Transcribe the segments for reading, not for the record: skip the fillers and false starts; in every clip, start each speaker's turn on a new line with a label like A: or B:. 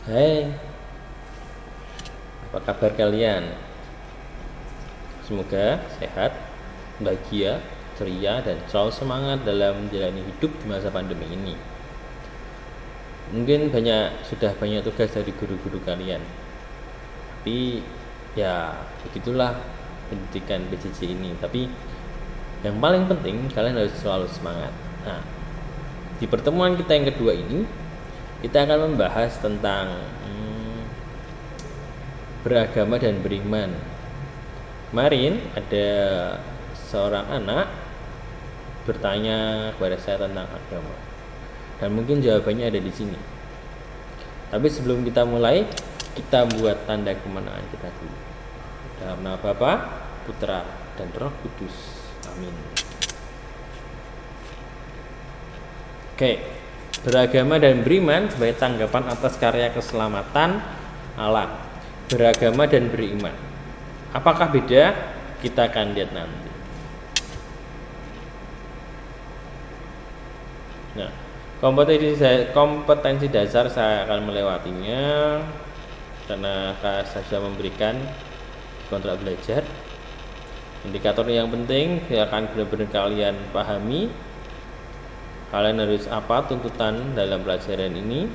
A: Hai, apa kabar kalian? Semoga sehat, bahagia, ceria, dan selalu semangat dalam menjalani hidup di masa pandemi ini. Mungkin sudah banyak tugas dari guru-guru kalian, tapi ya begitulah pendidikan PJJ ini. Tapi yang paling penting kalian harus selalu semangat. Nah, di pertemuan kita yang kedua ini kita akan membahas tentang beragama dan beriman. Kemarin ada seorang anak bertanya kepada saya tentang agama, dan mungkin jawabannya ada di sini. Tapi sebelum kita mulai, kita buat tanda kemenangan kita dulu. Dalam nama Bapa, Putra, dan Roh Kudus. Amin. Oke, beragama dan beriman sebagai tanggapan atas karya keselamatan alam. Beragama dan beriman, apakah beda? Kita akan lihat nanti. Nah, kompetensi dasar saya akan melewatinya karena saya sudah memberikan kontrak belajar. Indikator yang penting yang akan benar-benar kalian pahami. Kalian harus apa tuntutan dalam pelajaran ini?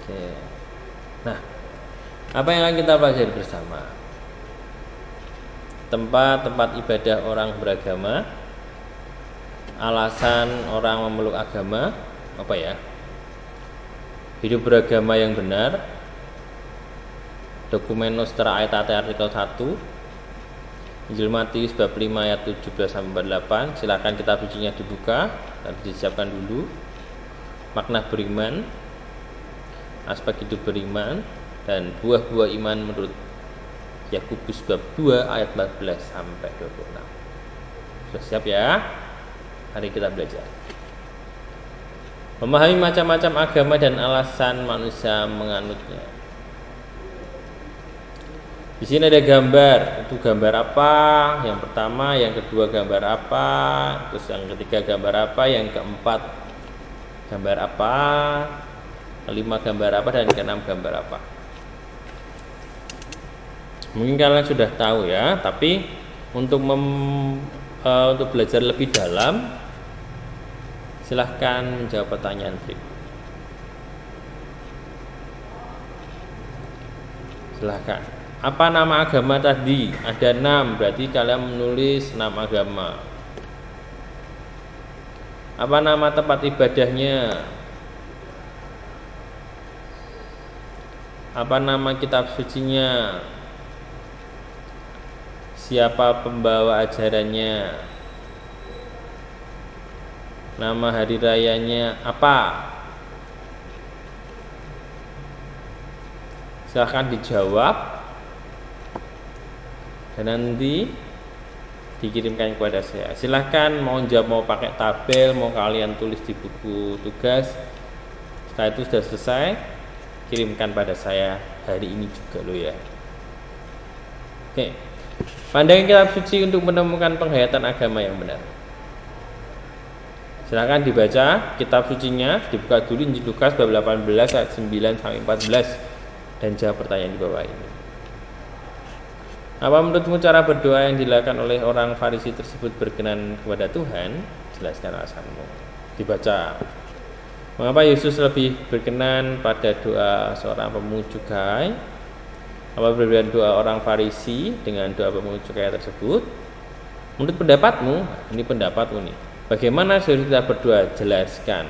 A: Oke. Nah, apa yang akan kita pelajari bersama? Tempat-tempat ibadah orang beragama, alasan orang memeluk agama, apa ya? Hidup beragama yang benar, dokumen Nostra Aetate artikel 1, Injil Matius bab 5 ayat 17 sampai 8. Silakan kitab sucinya dibuka dan disiapkan dulu. Makna beriman, aspek hidup beriman, dan buah-buah iman menurut Yakobus bab 2 ayat 14 sampai 26. Sudah siap ya? Mari kita belajar. Memahami macam-macam agama dan alasan manusia menganutnya. Di sini ada gambar. Itu gambar apa? Yang pertama, yang kedua gambar apa? Terus yang ketiga gambar apa? Yang keempat gambar apa? Kelima gambar apa? Dan keenam gambar apa? Mungkin kalian sudah tahu ya, tapi untuk belajar lebih dalam, silahkan menjawab pertanyaan berikut. Silahkan. Apa nama agama tadi? Ada 6, berarti kalian menulis 6 agama. Apa nama tempat ibadahnya? Apa nama kitab sucinya? Siapa pembawa ajarannya? Nama hari rayanya apa? Silahkan dijawab dan nanti dikirimkan kepada saya. Silahkan mau jawab, mau pakai tabel, mau kalian tulis di buku tugas. Setelah itu sudah selesai, kirimkan pada saya hari ini juga loh ya. Oke. Pandangan kitab suci untuk menemukan penghayatan agama yang benar. Silakan dibaca kitab sucinya, dibuka dulu Injil Lukas bab 18 ayat 9 sampai 14 dan jawab pertanyaan di bawah ini. Apa menurutmu cara berdoa yang dilakukan oleh orang Farisi tersebut berkenan kepada Tuhan? Jelaskan alasanmu. Dibaca. Mengapa Yesus lebih berkenan pada doa seorang pemungut cukai? Apa perbedaan doa orang Farisi dengan doa pemungut cukai tersebut? Menurut pendapatmu, ini pendapatmu nih. Bagaimana suruh kita berdoa? Jelaskan.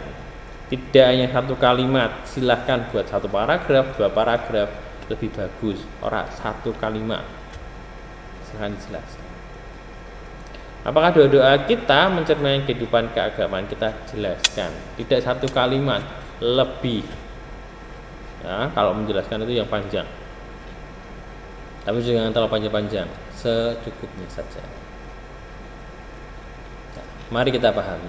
A: Tidak hanya satu kalimat, silahkan buat satu paragraf, 2 paragraf, lebih bagus. Orang satu kalimat. Silahkan dijelaskan. Apakah doa-doa kita mencerminkan kehidupan keagamaan kita? Jelaskan. Tidak satu kalimat, lebih. Ya, kalau menjelaskan itu yang panjang. Tapi jangan terlalu panjang-panjang, secukupnya saja. Nah, mari kita pahami.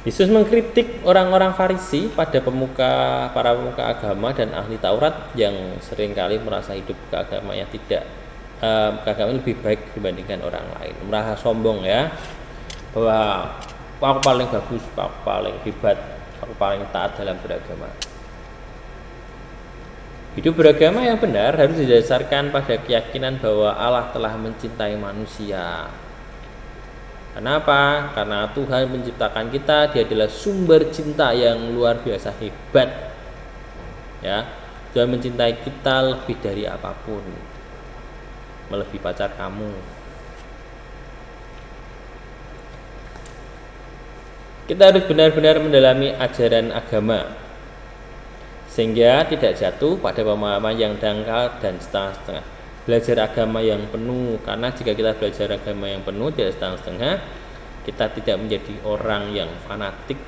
A: Yesus mengkritik orang-orang Farisi para pemuka agama dan ahli Taurat yang seringkali merasa hidup keagamaan keagamaan lebih baik dibandingkan orang lain, merasa sombong ya, bahwa aku paling bagus, aku paling hebat, aku paling taat dalam beragama. Hidup beragama yang benar harus didasarkan pada keyakinan bahwa Allah telah mencintai manusia. Kenapa? Karena Tuhan menciptakan kita, Dia adalah sumber cinta yang luar biasa hebat. Ya, Tuhan mencintai kita lebih dari apapun, melebihi pacar kamu. Kita harus benar-benar mendalami ajaran agama, sehingga tidak jatuh pada pemahaman yang dangkal dan setengah-setengah. Belajar agama yang penuh, karena jika kita belajar agama yang penuh tidak setengah-setengah, kita tidak menjadi orang yang fanatik.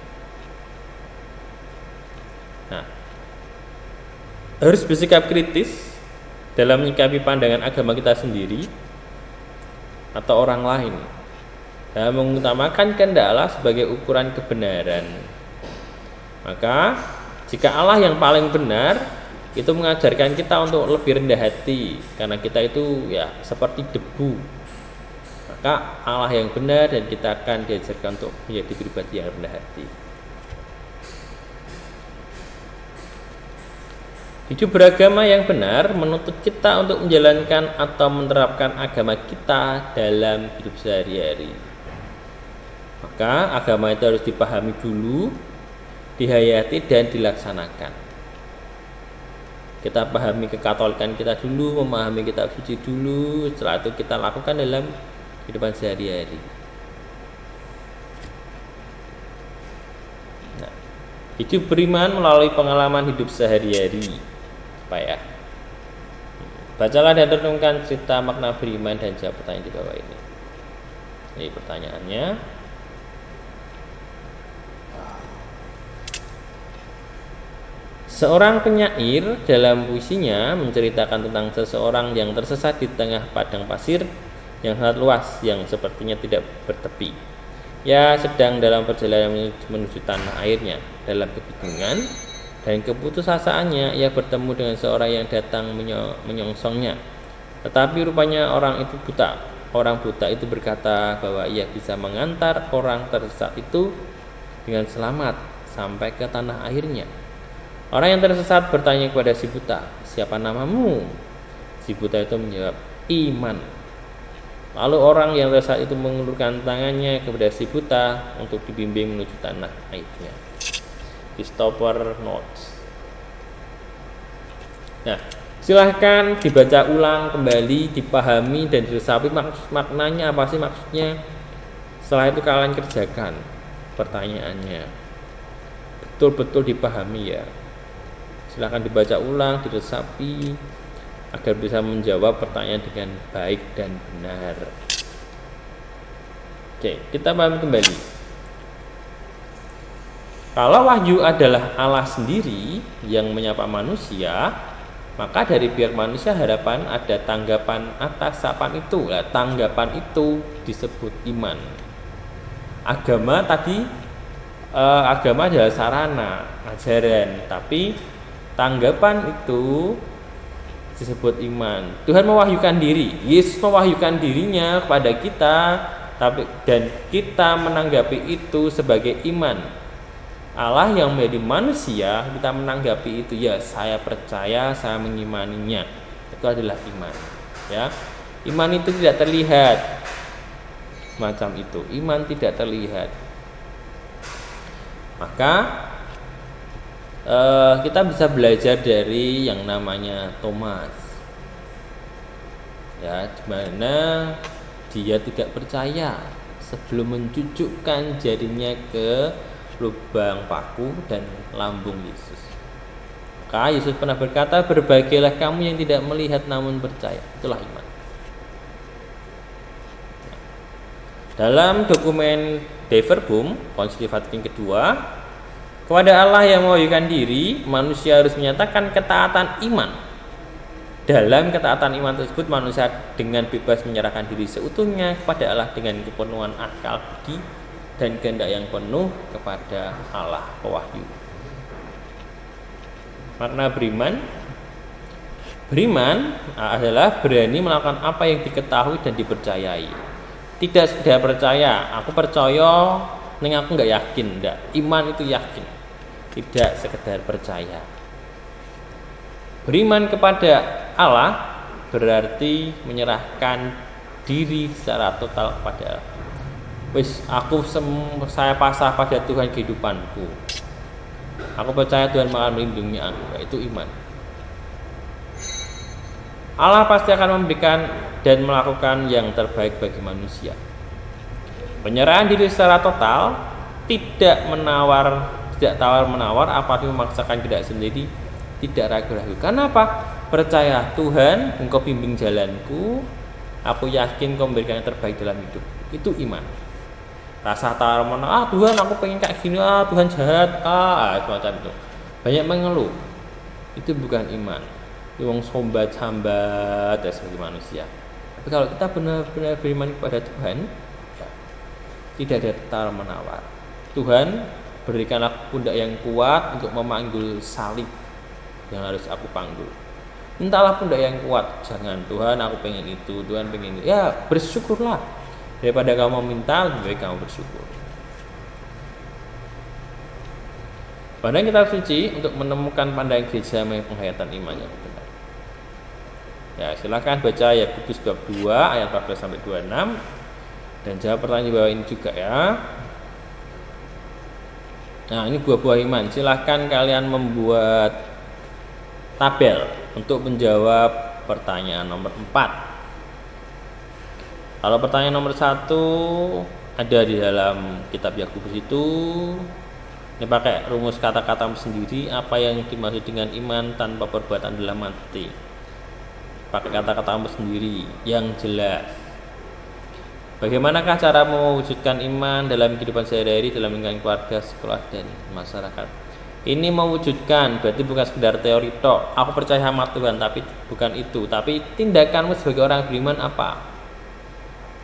A: Nah, harus bersikap kritis dalam menyikapi pandangan agama kita sendiri atau orang lain, dan mengutamakan kehendak Allah sebagai ukuran kebenaran. Maka jika Allah yang paling benar, itu mengajarkan kita untuk lebih rendah hati, karena kita itu ya seperti debu. Maka Allah yang benar dan kita akan diajarkan untuk menjadi pribadi yang rendah hati. Hidup beragama yang benar menuntut kita untuk menjalankan atau menerapkan agama kita dalam hidup sehari-hari. Maka agama itu harus dipahami dulu, dihayati dan dilaksanakan. Kita pahami kekatolikan kita dulu, memahami kitab suci dulu, setelah itu kita lakukan dalam kehidupan sehari-hari. Nah, hidup beriman melalui pengalaman hidup sehari-hari. Supaya bacalah dan renungkan cerita makna beriman dan jawab pertanyaan di bawah ini. Ini pertanyaannya. Seorang penyair dalam puisinya menceritakan tentang seseorang yang tersesat di tengah padang pasir yang sangat luas yang sepertinya tidak bertepi. Ia sedang dalam perjalanan menuju tanah airnya. Dalam kebingungan dan keputusasaannya, ia bertemu dengan seorang yang datang menyongsongnya. Tetapi rupanya orang itu buta. Orang buta itu berkata bahwa ia bisa mengantar orang tersesat itu dengan selamat sampai ke tanah airnya. Orang yang tersesat bertanya kepada si buta, "Siapa namamu?" Si buta itu menjawab, "Iman." Lalu orang yang tersesat itu mengulurkan tangannya kepada si buta untuk dibimbing menuju tanah airnya. Christopher Notes. Nah, silahkan dibaca ulang kembali, dipahami dan diresapi maknanya apa sih maksudnya. Setelah itu kalian kerjakan pertanyaannya, betul-betul dipahami ya. Silahkan dibaca ulang, diresapi agar bisa menjawab pertanyaan dengan baik dan benar. Oke, kita pahami kembali. Kalau wahyu adalah Allah sendiri yang menyapa manusia, maka dari pihak manusia harapan ada tanggapan atas sapaan itu. Nah, tanggapan itu disebut iman. Agama tadi agama adalah sarana ajaran, tapi tanggapan itu disebut iman. Tuhan mewahyukan diri, Yesus mewahyukan dirinya kepada kita, dan kita menanggapi itu sebagai iman. Allah yang menjadi manusia, kita menanggapi itu, ya saya percaya, saya mengimaninya. Itu adalah iman. Ya, iman itu tidak terlihat, semacam itu. Iman tidak terlihat. Maka kita bisa belajar dari yang namanya Thomas, ya, dimana dia tidak percaya sebelum mencucukkan jarinya ke lubang paku dan lambung Yesus. Maka Yesus pernah berkata, "Berbahagialah kamu yang tidak melihat namun percaya." Itulah iman. Dalam dokumen De Verbum Konsili Vatikan kedua, kepada Allah yang mewahyukan diri, manusia harus menyatakan ketaatan iman. Dalam ketaatan iman tersebut, manusia dengan bebas menyerahkan diri seutuhnya kepada Allah dengan kepenuhan akal budi dan kehendak yang penuh kepada Allah, pewahyu. Makna beriman adalah berani melakukan apa yang diketahui dan dipercayai. Tidak sekedar percaya, aku percaya, ning aku nggak yakin, enggak. Iman itu yakin, tidak sekedar percaya. Beriman kepada Allah berarti menyerahkan diri secara total kepada Allah. Saya pasrah pada Tuhan kehidupanku. Aku percaya Tuhan akan melindungi aku. Itu iman. Allah pasti akan memberikan dan melakukan yang terbaik bagi manusia. Penyerahan diri secara total, tidak tawar-menawar, apalagi memaksakan tidak sendiri, tidak ragu-ragu. Kenapa? Percaya Tuhan, Engkau bimbing jalanku, aku yakin Engkau memberikan yang terbaik dalam hidup. Itu iman. Rasa tawar-menawar, Tuhan aku pengen kayak gini, Tuhan jahat, semacam itu. Banyak mengeluh. Itu bukan iman. Wong sambat ya sebagai manusia. Tapi kalau kita benar-benar beriman kepada Tuhan, tidak ada tawar menawar. Tuhan, berikanlah pundak yang kuat untuk memanggul salib yang harus aku panggul. Mintalah pundak yang kuat. Jangan Tuhan aku pengen itu, Tuhan pengen itu. Ya bersyukurlah. Daripada kamu minta, lebih baik kamu bersyukur. Pandang kitab suci untuk menemukan pandangan gereja mengenai penghayatan iman yang benar. Ya, silakan baca Yakobus bab 2 ayat 14 sampai 26 dan jawab pertanyaan di bawah ini juga ya. Nah, ini buah-buah iman. Silakan kalian membuat tabel untuk menjawab pertanyaan nomor 4. Kalau pertanyaan nomor 1 ada di dalam kitab Yakobus itu. Ini pakai rumus kata-kata sendiri. Apa yang dimaksud dengan iman tanpa perbuatan adalah mati. Pakai kata-kata sendiri yang jelas. Bagaimanakah cara mewujudkan iman dalam kehidupan sehari-hari, dalam lingkungan keluarga, sekolah, dan masyarakat? Ini mewujudkan berarti bukan sekedar teori tok. Aku percaya sama Tuhan, tapi bukan itu. Tapi tindakanmu sebagai orang beriman apa?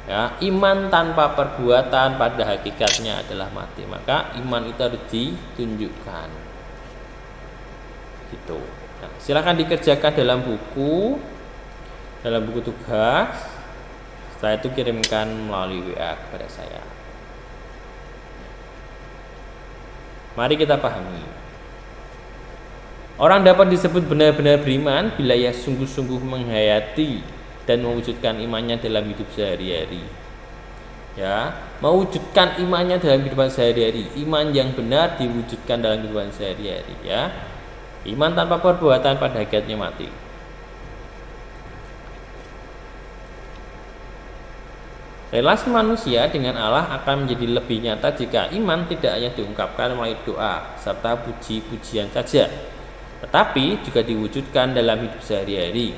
A: Ya, iman tanpa perbuatan pada hakikatnya adalah mati. Maka iman itu harus ditunjukkan. Gitu. Nah, silakan dikerjakan dalam buku tugas. Setelah itu kirimkan melalui WA kepada saya. Mari kita pahami. Orang dapat disebut benar-benar beriman bila ia sungguh-sungguh menghayati dan mewujudkan imannya dalam hidup sehari-hari. Ya, mewujudkan imannya dalam kehidupan sehari-hari. Iman yang benar diwujudkan dalam kehidupan sehari-hari, ya. Iman tanpa perbuatan pada hakikatnya mati. Relasi manusia dengan Allah akan menjadi lebih nyata jika iman tidak hanya diungkapkan melalui doa serta puji-pujian saja, tetapi juga diwujudkan dalam hidup sehari-hari,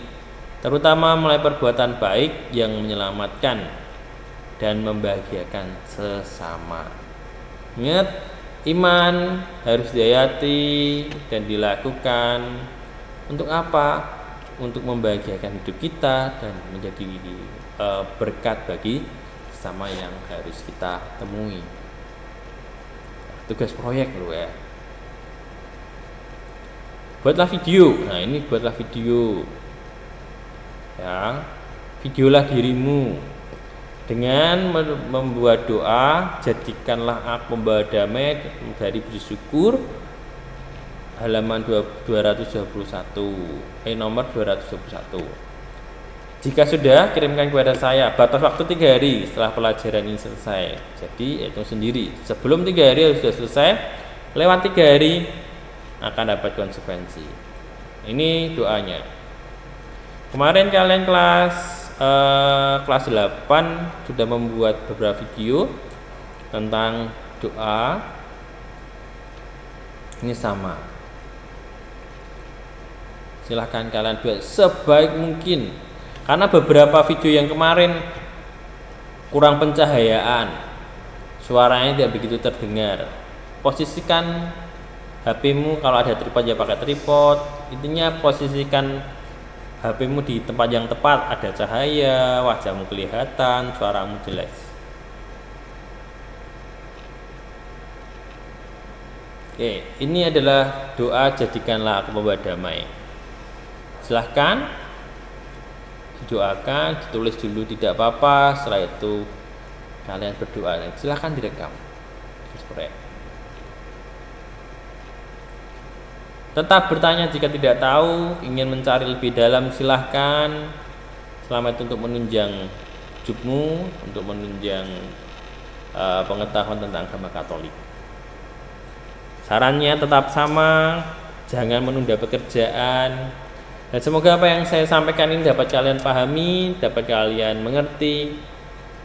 A: terutama melalui perbuatan baik yang menyelamatkan dan membahagiakan sesama. Ingat, iman harus dihayati dan dilakukan untuk apa? Untuk membahagiakan hidup kita dan menjadi berkat bagi sama yang harus kita temui. Tugas proyek loh ya. Buatlah video. Nah, ini buatlah video. Ya. Videolah dirimu dengan membuat doa, jadikanlah aku membawa damai dari bersyukur. Halaman 221. Nomor 221. Jika sudah, kirimkan kepada saya. Batas waktu 3 hari setelah pelajaran ini selesai. Jadi hitung sendiri. Sebelum 3 hari harus sudah selesai. Lewat 3 hari akan dapat konsekuensi. Ini doanya. Kemarin kalian kelas 8 sudah membuat beberapa video tentang doa. Ini sama. Silahkan kalian buat sebaik mungkin. Karena beberapa video yang kemarin kurang pencahayaan, suaranya tidak begitu terdengar. Posisikan HP-mu, kalau ada tripod ya pakai tripod. Intinya posisikan HP-mu di tempat yang tepat, ada cahaya, wajahmu kelihatan, suaramu jelas. Oke, ini adalah doa jadikanlah aku membawa damai. Silahkan didoakan, ditulis dulu tidak apa-apa. Setelah itu kalian berdoa. Silahkan direkam. Tetap bertanya jika tidak tahu, ingin mencari lebih dalam silahkan. Selamat untuk menunjang hidupmu, untuk menunjang pengetahuan tentang agama Katolik. Sarannya tetap sama, jangan menunda pekerjaan. Dan semoga apa yang saya sampaikan ini dapat kalian pahami, dapat kalian mengerti.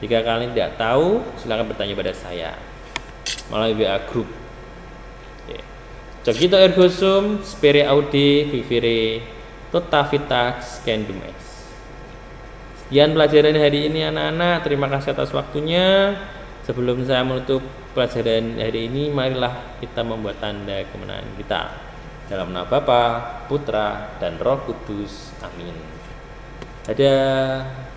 A: Jika kalian tidak tahu, silakan bertanya pada saya melalui WA group. Cogito ergo sum, spere aude, vivere, tota vita scandum est. Sekian pelajaran hari ini anak-anak, terima kasih atas waktunya. Sebelum saya menutup pelajaran hari ini, marilah kita membuat tanda kemenangan kita. Dalam nama Bapa, Putra, dan Roh Kudus. Amin. Dadah.